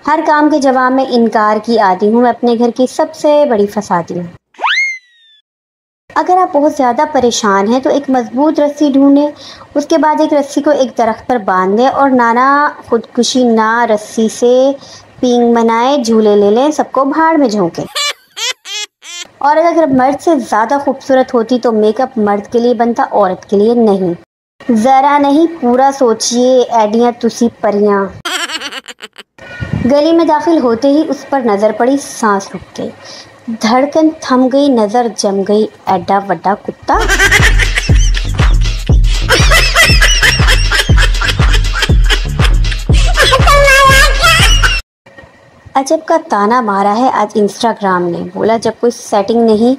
हर काम के जवाब में इनकार की आदी हूँ, मैं अपने घर की सबसे बड़ी फसादी हूँ। अगर आप बहुत ज़्यादा परेशान हैं तो एक मजबूत रस्सी ढूंढें, उसके बाद एक रस्सी को एक दरख्त पर बांध दें और नाना खुदकुशी ना रस्सी से पींग बनाए झूले ले लें, सबको भाड़ में झोंकें। और अगर मर्द से ज़्यादा खूबसूरत होती तो मेकअप मर्द के लिए बनता, औरत के लिए नहीं। ज़रा नहीं पूरा सोचिए एडियाँ तुसी परियां। गली में दाखिल होते ही उस पर नज़र पड़ी, सांस रुक गई, धड़कन थम गई, नज़र जम गई, एडा वड्डा कुत्ता। अजब का ताना मारा है आज इंस्टाग्राम ने, बोला जब कोई सेटिंग नहीं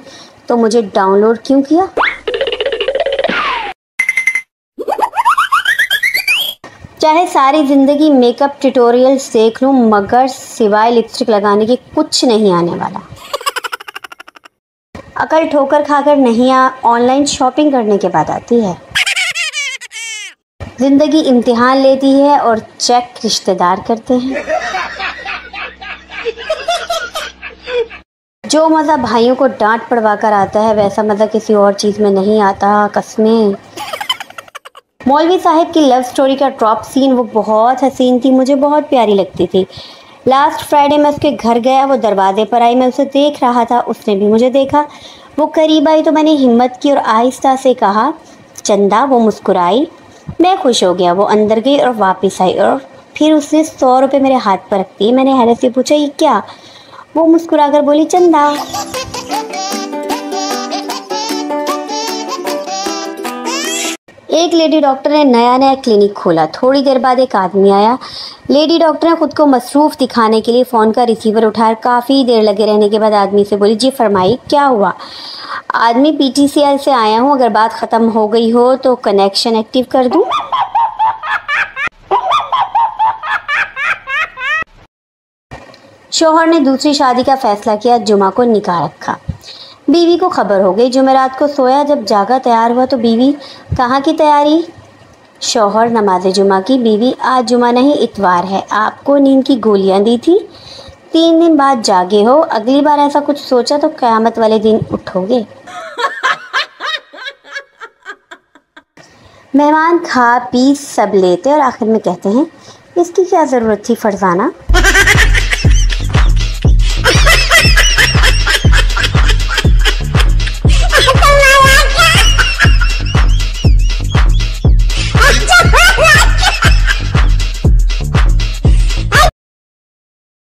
तो मुझे डाउनलोड क्यों किया। चाहे सारी ज़िंदगी मेकअप ट्यूटोरियल्स देख लूं, मगर सिवाय लिपस्टिक लगाने के कुछ नहीं आने वाला। अकल ठोकर खाकर नहीं ऑनलाइन शॉपिंग करने के बाद आती है। ज़िंदगी इम्तिहान लेती है और चेक रिश्तेदार करते हैं। जो मज़ा भाइयों को डांट पड़वा कर आता है, वैसा मज़ा किसी और चीज़ में नहीं आता, कसमें। मौलवी साहब की लव स्टोरी का ड्रॉप सीन वो बहुत हसीन थी, मुझे बहुत प्यारी लगती थी। लास्ट फ्राइडे मैं उसके घर गया, वो दरवाजे पर आई, मैं उसे देख रहा था, उसने भी मुझे देखा। वो करीब आई तो मैंने हिम्मत की और आहिस्ता से कहा चंदा। वो मुस्कुराई, मैं खुश हो गया। वो अंदर गई और वापस आई और फिर उसने 100 रुपये मेरे हाथ पर रख दिए। मैंने हैरत से पूछा ये क्या? वो मुस्कुराकर बोली चंदा। एक लेडी डॉक्टर ने नया क्लिनिक खोला। थोड़ी देर बाद एक आदमी आया। लेडी डॉक्टर ने खुद को मसरूफ़ दिखाने के लिए फ़ोन का रिसीवर उठाया। काफ़ी देर लगे रहने के बाद आदमी से बोली जी फरमाइए क्या हुआ? आदमी PTCL से आया हूँ, अगर बात ख़त्म हो गई हो तो कनेक्शन एक्टिव कर दूँ। शौहर ने दूसरी शादी का फैसला किया, जुमा को निकाह रखा। बीवी को खबर हो गई। जुमेरात को सोया, जब जागा तैयार हुआ तो बीवी कहाँ की तैयारी? शौहर नमाज जुमा की। बीवी आज जुमा नहीं इतवार है, आपको नींद की गोलियां दी थी, 3 दिन बाद जागे हो, अगली बार ऐसा कुछ सोचा तो क़यामत वाले दिन उठोगे। मेहमान खा पी सब लेते और आखिर में कहते हैं इसकी क्या ज़रूरत थी फरजाना।